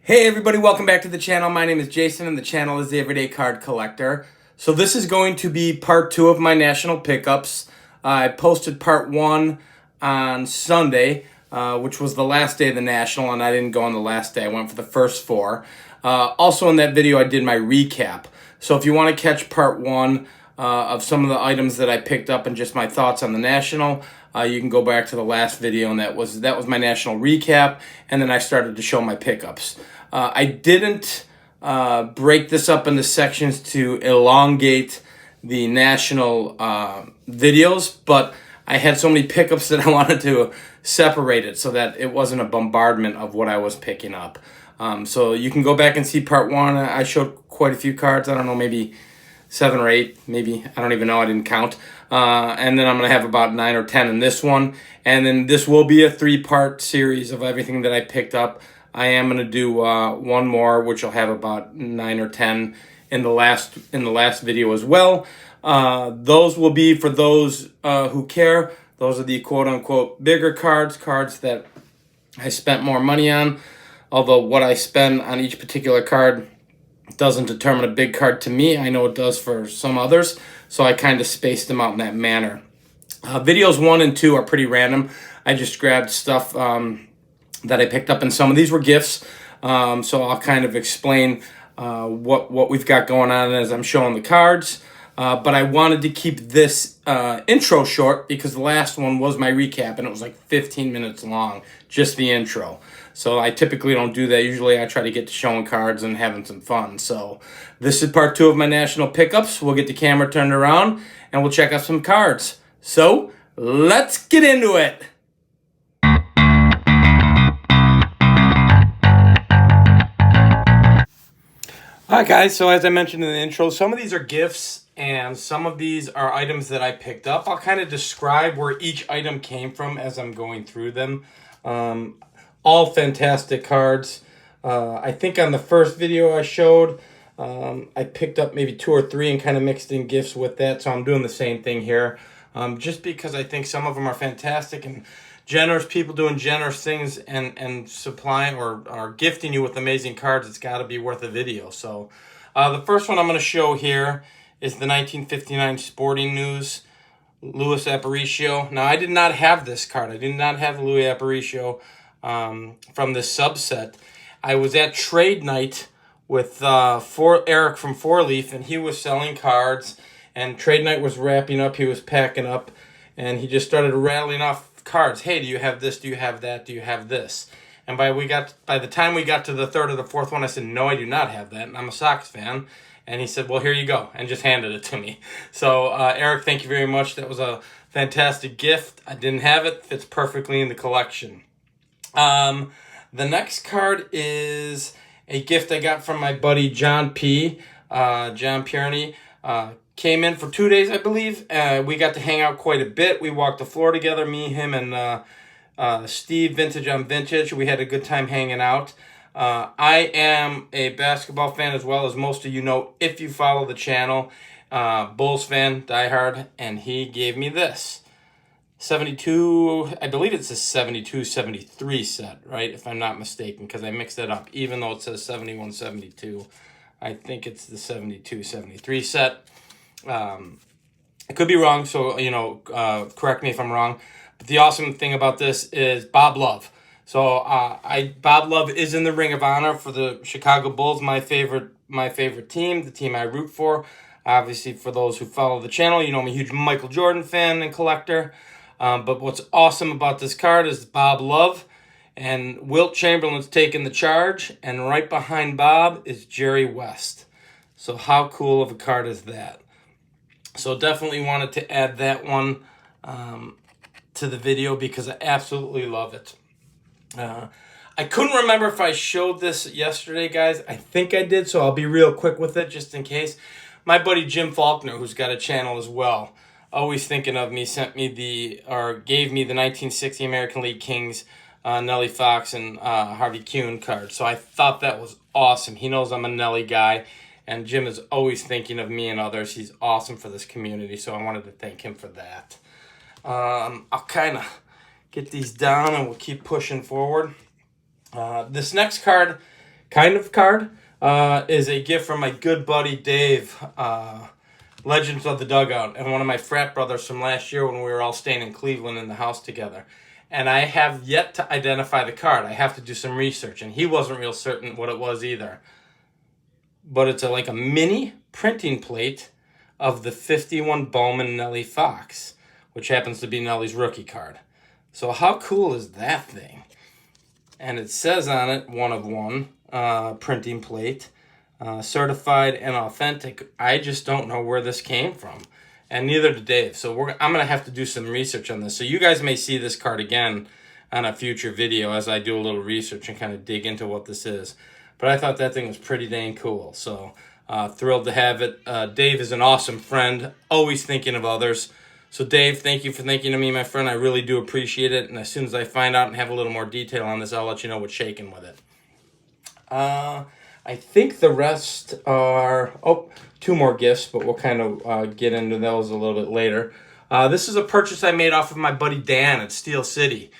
Hey everybody, welcome back to the channel. My name is Jason and the channel is the Everyday Card Collector. So this is going to be part 2 of my national pickups. I posted part 1 on Sunday, which was the last day of the national, and I didn't go on the last day. I went for the first 4. Also in that video I did my recap. So if you want to catch part 1 of some of the items that I picked up and just my thoughts on the national, you can go back to the last video, and that was my national recap, and then I started to show my pickups. I didn't break this up into sections to elongate the national videos, but I had so many pickups that I wanted to separate it so that it wasn't a bombardment of what I was picking up. So you can go back and see part 1. I showed quite a few cards. I don't know, maybe 7 or 8, maybe. I don't even know. I didn't count. And then I'm going to have about 9 or 10 in this one. And then this will be a 3-part series of everything that I picked up. I am going to do one more, which will have about 9 or 10 in the last video as well. Those will be for those who care. Those are the quote-unquote bigger cards that I spent more money on. Although what I spend on each particular card doesn't determine a big card to me. I know it does for some others, so I kind of spaced them out in that manner. Videos 1 and 2 are pretty random. I just grabbed stuff that I picked up, and some of these were gifts. So I'll kind of explain what we've got going on as I'm showing the cards. But I wanted to keep this intro short because the last one was my recap, and it was like 15 minutes long, just the intro. So I typically don't do that. Usually I try to get to showing cards and having some fun. So this is part 2 of my national pickups. We'll get the camera turned around, and we'll check out some cards. So let's get into it. Alright guys, so as I mentioned in the intro, some of these are gifts and some of these are items that I picked up. I'll kind of describe where each item came from as I'm going through them. All fantastic cards. I think on the first video I showed, I picked up maybe 2 or 3 and kind of mixed in gifts with that, so I'm doing the same thing here. Just because I think some of them are fantastic and generous people doing generous things and supplying or are gifting you with amazing cards, it's got to be worth a video. So the first one I'm going to show here is the 1959 Sporting News Luis Aparicio. Now, I did not have this card. I did not have Luis Aparicio from this subset. I was at trade night with Eric from 4-Leaf, and he was selling cards, and trade night was wrapping up. He was packing up, and he just started rattling off cards. Hey, do you have this? Do you have that? Do you have this? And by the time we got to the 3rd or the 4th one, I said, no, I do not have that. And I'm a Sox fan. And he said, well, here you go, and just handed it to me. So Eric, thank you very much. That was a fantastic gift. I didn't have it. Fits perfectly in the collection. The next card is a gift I got from my buddy John P. John Pierney. Came in for 2 days, I believe. We got to hang out quite a bit. We walked the floor together, me, him, and Steve, Vintage on Vintage. We had a good time hanging out. I am a basketball fan, as well as most of you know if you follow the channel. Bulls fan, diehard, and he gave me this. 72, I believe it's a 72-73 set, right? If I'm not mistaken, because I mixed it up. Even though it says 71-72, I think it's the 72-73 set. I could be wrong, so, correct me if I'm wrong. But the awesome thing about this is Bob Love. So Bob Love is in the Ring of Honor for the Chicago Bulls, my favorite team, the team I root for. Obviously, for those who follow the channel, you know I'm a huge Michael Jordan fan and collector. But what's awesome about this card is Bob Love, and Wilt Chamberlain's taking the charge, and right behind Bob is Jerry West. So how cool of a card is that? So definitely wanted to add that one to the video because I absolutely love it. I couldn't remember if I showed this yesterday, guys. I think I did, so I'll be real quick with it just in case. My buddy Jim Faulkner, who's got a channel as well, always thinking of me, gave me the 1960 American League Kings, Nellie Fox and Harvey Kuhn card. So I thought that was awesome. He knows I'm a Nellie guy. And Jim is always thinking of me and others. He's awesome for this community, so I wanted to thank him for that. I'll kind of get these down, and we'll keep pushing forward. This next card kind of card is a gift from my good buddy Dave, Legends of the Dugout, and one of my frat brothers from last year when we were all staying in Cleveland in the house together. And I have yet to identify the card. I have to do some research, and he wasn't real certain what it was either. But it's like a mini printing plate of the 51 Bowman Nelly Fox, which happens to be Nelly's rookie card. So how cool is that thing? And it says on it, 1 of 1, printing plate, certified and authentic. I just don't know where this came from. And neither did Dave. So I'm going to have to do some research on this. So you guys may see this card again on a future video as I do a little research and kind of dig into what this is. But I thought that thing was pretty dang cool. So thrilled to have it. Dave is an awesome friend, always thinking of others. So Dave, thank you for thinking of me, my friend. I really do appreciate it. And as soon as I find out and have a little more detail on this, I'll let you know what's shaking with it. I think the rest are, 2 more gifts, but we'll kind of get into those a little bit later. This is a purchase I made off of my buddy Dan at Steel City.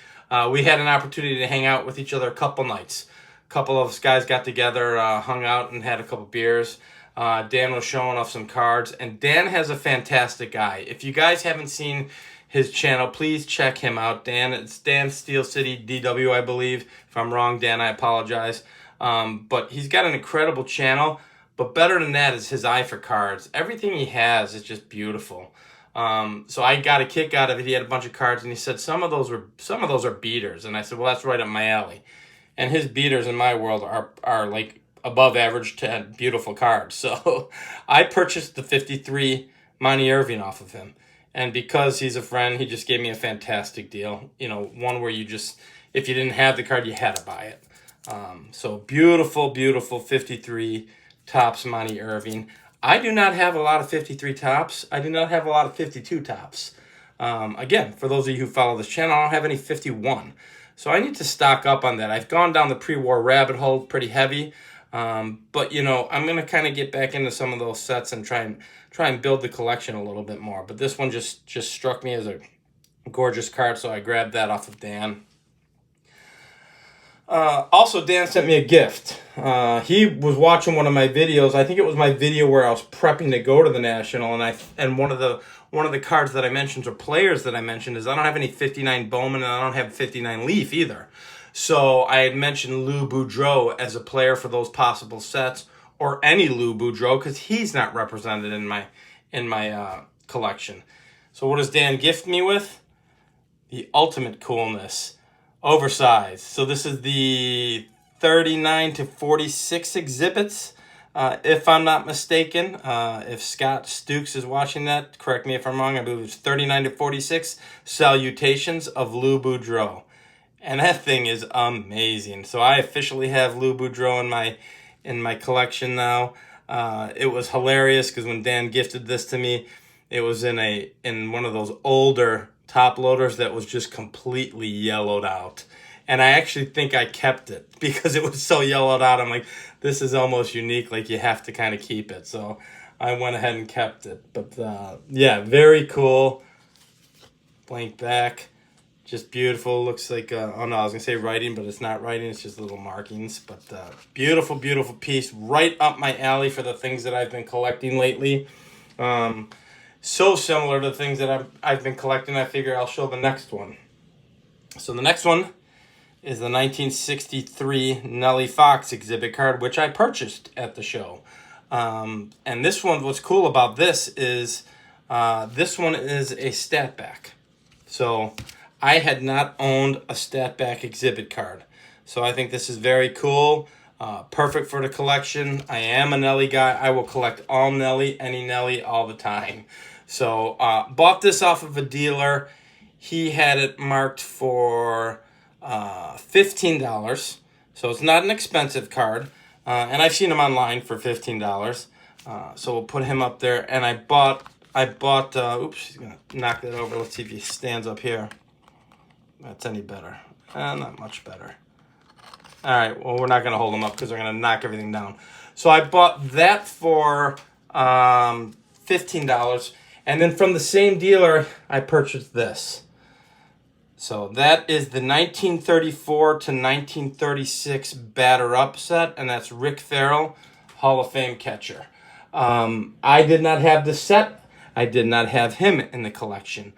We had an opportunity to hang out with each other a couple nights. A couple of us guys got together, hung out, and had a couple beers. Dan was showing off some cards, and Dan has a fantastic eye. If you guys haven't seen his channel, please check him out. It's Dan Steel City DW, I believe. If I'm wrong, Dan, I apologize. But he's got an incredible channel. But better than that is his eye for cards. Everything he has is just beautiful. So I got a kick out of it. He had a bunch of cards, and he said some of those are beaters, and I said, well, that's right up my alley. And his beaters in my world are like above average to beautiful cards. So I purchased the 53 Monty Irving off of him, and because he's a friend, he just gave me a fantastic deal. You know, one where you just, if you didn't have the card, you had to buy it. So beautiful, beautiful 53 Topps Monty Irving. I do not have a lot of 53 Topps. I do not have a lot of 52 Topps. Again, for those of you who follow this channel, I don't have any 51. So I need to stock up on that. I've gone down the pre-war rabbit hole pretty heavy. But, you know, I'm going to kind of get back into some of those sets and try and build the collection a little bit more. But this one just struck me as a gorgeous card, so I grabbed that off of Dan. Also, Dan sent me a gift. He was watching one of my videos. I think it was my video where I was prepping to go to the National, and one of the cards that I mentioned, or players that I mentioned, is I don't have any 59 Bowman, and I don't have 59 Leaf either. So I had mentioned Lou Boudreau as a player for those possible sets, or any Lou Boudreau, because he's not represented in my collection. So what does Dan gift me with? The ultimate coolness. Oversized. So this is the 39 to 46 exhibits, if I'm not mistaken. If Scott Stukes is watching that, correct me if I'm wrong. I believe it's 39 to 46 salutations of Lou Boudreau. And that thing is amazing. So I officially have Lou Boudreau in my collection now. It was hilarious because when Dan gifted this to me, it was in one of those older top loaders that was just completely yellowed out. And I actually think I kept it because it was so yellowed out. I'm like, this is almost unique. Like, you have to kind of keep it. So I went ahead and kept it. But yeah, very cool. Blank back. Just beautiful. Looks like, oh no, I was going to say writing, but it's not writing. It's just little markings. But beautiful, beautiful piece. Right up my alley for the things that I've been collecting lately. So similar to the things that I've been collecting, I figure I'll show the next one. So the next one is the 1963 Nelly Fox exhibit card, which I purchased at the show. And this one, what's cool about this is this one is a stat back. So I had not owned a stat back exhibit card. So I think this is very cool. Perfect for the collection. I am a Nelly guy. I will collect all Nelly, any Nelly, all the time. So bought this off of a dealer. He had it marked for $15. So it's not an expensive card. And I've seen him online for $15. So we'll put him up there. And I bought, oops, he's going to knock that over. Let's see if he stands up here. That's any better. Not much better. All right, well, we're not going to hold them up because they're going to knock everything down. So I bought that for $15. And then from the same dealer, I purchased this. So that is the 1934 to 1936 batter up set, and that's Rick Farrell, Hall of Fame catcher. I did not have the set. I did not have him in the collection.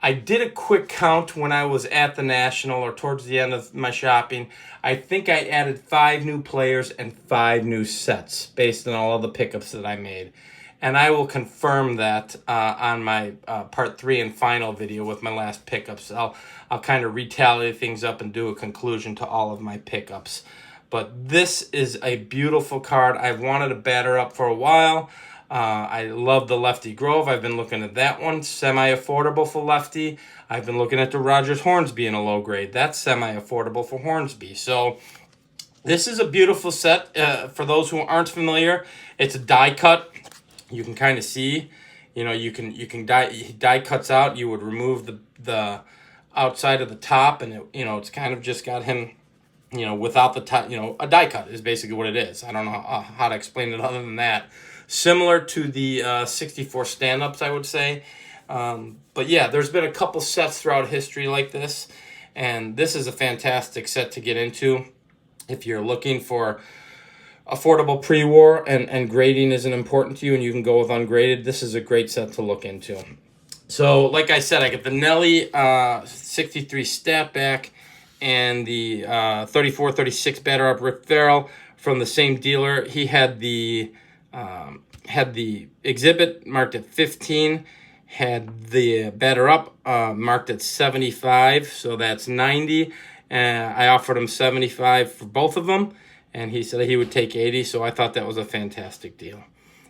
I did a quick count when I was at the National or towards the end of my shopping. I think I added 5 new players and 5 new sets based on all of the pickups that I made. And I will confirm that on my part 3 and final video with my last pickups. I'll kind of retally things up and do a conclusion to all of my pickups. But this is a beautiful card. I've wanted a batter up for a while. I love the Lefty Grove. I've been looking at that one, semi-affordable for Lefty. I've been looking at the Rogers Hornsby in a low grade. That's semi-affordable for Hornsby. So this is a beautiful set. For those who aren't familiar, it's a die cut. You can kind of see, you can die cuts out. You would remove the outside of the top, and it's kind of just got him, without the top. A die cut is basically what it is. I don't know how to explain it other than that. Similar to the 64 stand-ups, I would say. But yeah, there's been a couple sets throughout history like this, and this is a fantastic set to get into if you're looking for affordable pre-war and grading isn't important to you and you can go with ungraded. This is a great set to look into. So like I said, I get the Nelly 63 stat back and the 34-36 batter up Rick Farrell from the same dealer. He had the exhibit marked at 15, had the batter up marked at 75, so that's 90. I offered him 75 for both of them, and he said he would take 80, so I thought that was a fantastic deal.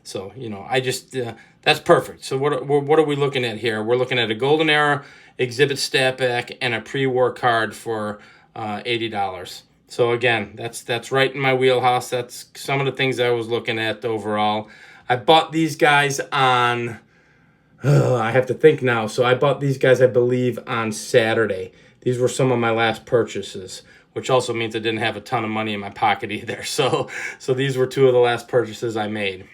So, I just, that's perfect. So what are we looking at here? We're looking at a Golden Era exhibit stat back and a pre-war card for $80. So again, that's right in my wheelhouse. That's some of the things I was looking at overall. I bought these guys on, I have to think now. So I bought these guys, I believe, on Saturday. These were some of my last purchases, which also means I didn't have a ton of money in my pocket either. So these were 2 of the last purchases I made.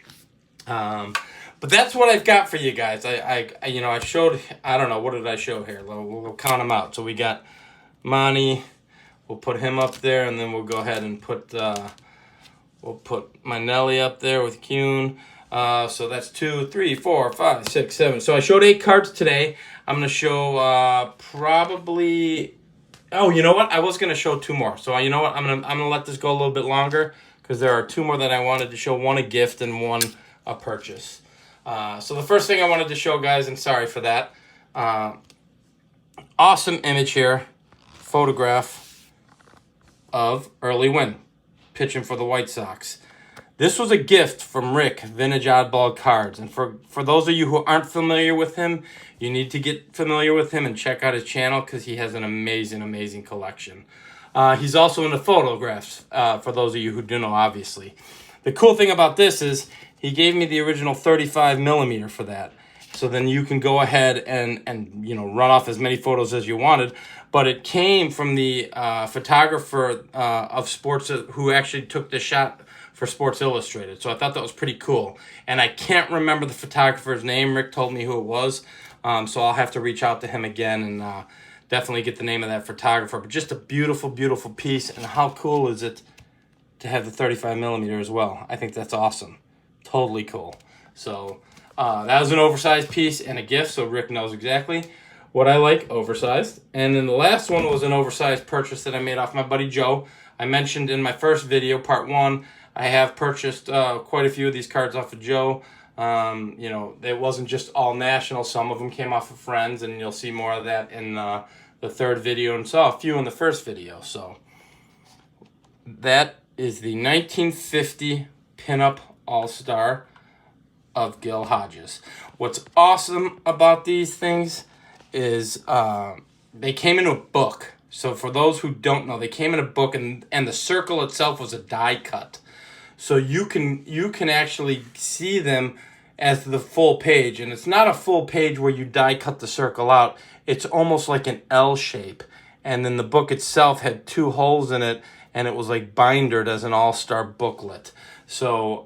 But that's what I've got for you guys. I showed, I don't know, what did I show here? We'll count them out. So we got Monty. We'll put him up there, and then we'll go ahead and put my Nelly up there with Kuhn. So that's 2, 3, 4, 5, 6, 7. So I showed 8 cards today. I'm gonna show probably. Oh, you know what? I was gonna show 2 more. So you know what? I'm gonna let this go a little bit longer because there are 2 more that I wanted to show. One a gift and one a purchase. So the first thing I wanted to show, guys, and sorry for that. Awesome image here. Photograph of Early Wynn pitching for the White Sox. This was a gift from Rick, Vintage Oddball Cards. And for those of you who aren't familiar with him, you need to get familiar with him and check out his channel because he has an amazing, amazing collection. He's also into photographs, for those of you who do know, obviously. The cool thing about this is he gave me the original 35 millimeter for that. So then you can go ahead and run off as many photos as you wanted. But it came from the photographer of sports who actually took the shot for Sports Illustrated. So I thought that was pretty cool. And I can't remember the photographer's name. Rick told me who it was. So I'll have to reach out to him again and definitely get the name of that photographer. But just a beautiful, beautiful piece. And how cool is it to have the 35 millimeter as well? I think that's awesome. Totally cool. So that was an oversized piece and a gift. So Rick knows exactly what I like, oversized. And then the last one was an oversized purchase that I made off my buddy Joe. I mentioned in my first video, part 1, I have purchased quite a few of these cards off of Joe. It wasn't just all national. Some of them came off of friends, and you'll see more of that in the 3rd video, and saw a few in the 1st video. So that is the 1950 Pinup All-Star of Gil Hodges. What's awesome about these things is they came in a book. So for those who don't know, they came in a book, and the circle itself was a die cut. So you can actually see them as the full page, and it's not a full page where you die cut the circle out. It's almost like an L shape, and then the book itself had 2 holes in it, and it was like bindered as an all-star booklet. So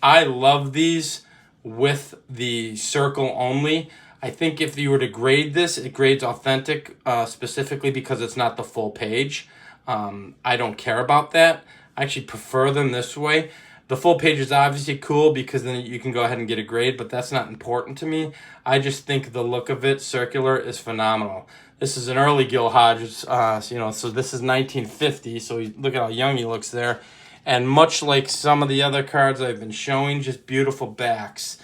I love these with the circle only. I think if you were to grade this, it grades authentic, specifically because it's not the full page. I don't care about that. I actually prefer them this way. The full page is obviously cool because then you can go ahead and get a grade, but that's not important to me. I just think the look of it, circular, is phenomenal. This is an early Gil Hodges, so this is 1950, so look at how young he looks there. And much like some of the other cards I've been showing, just beautiful backs.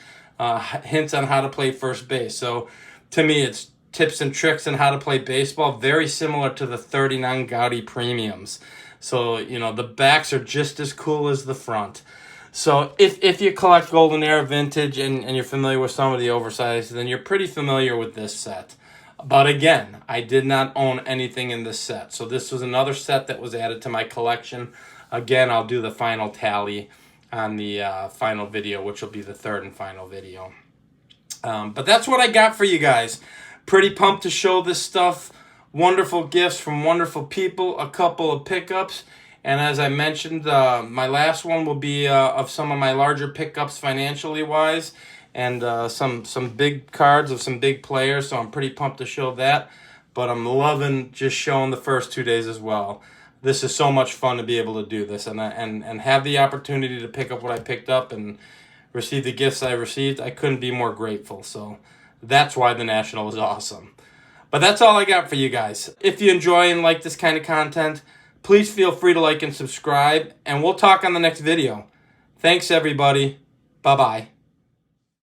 Hints on how to play first base. So to me, it's tips and tricks on how to play baseball, very similar to the 39 Gaudi Premiums. So, the backs are just as cool as the front. So if you collect Golden Era Vintage and you're familiar with some of the Oversized, then you're pretty familiar with this set. But again, I did not own anything in this set. So this was another set that was added to my collection. Again, I'll do the final tally on the final video, which will be the third and final video. But that's what I got for you guys. Pretty pumped to show this stuff. Wonderful gifts from wonderful people, a couple of pickups, and as I mentioned, my last one will be of some of my larger pickups financially wise, and some big cards of some big players, so I'm pretty pumped to show that, but I'm loving just showing the first 2 days as well. This is so much fun to be able to do this and have the opportunity to pick up what I picked up and receive the gifts I received. I couldn't be more grateful, so that's why the National is awesome. But that's all I got for you guys. If you enjoy and like this kind of content, please feel free to like and subscribe, and we'll talk on the next video. Thanks, everybody. Bye-bye.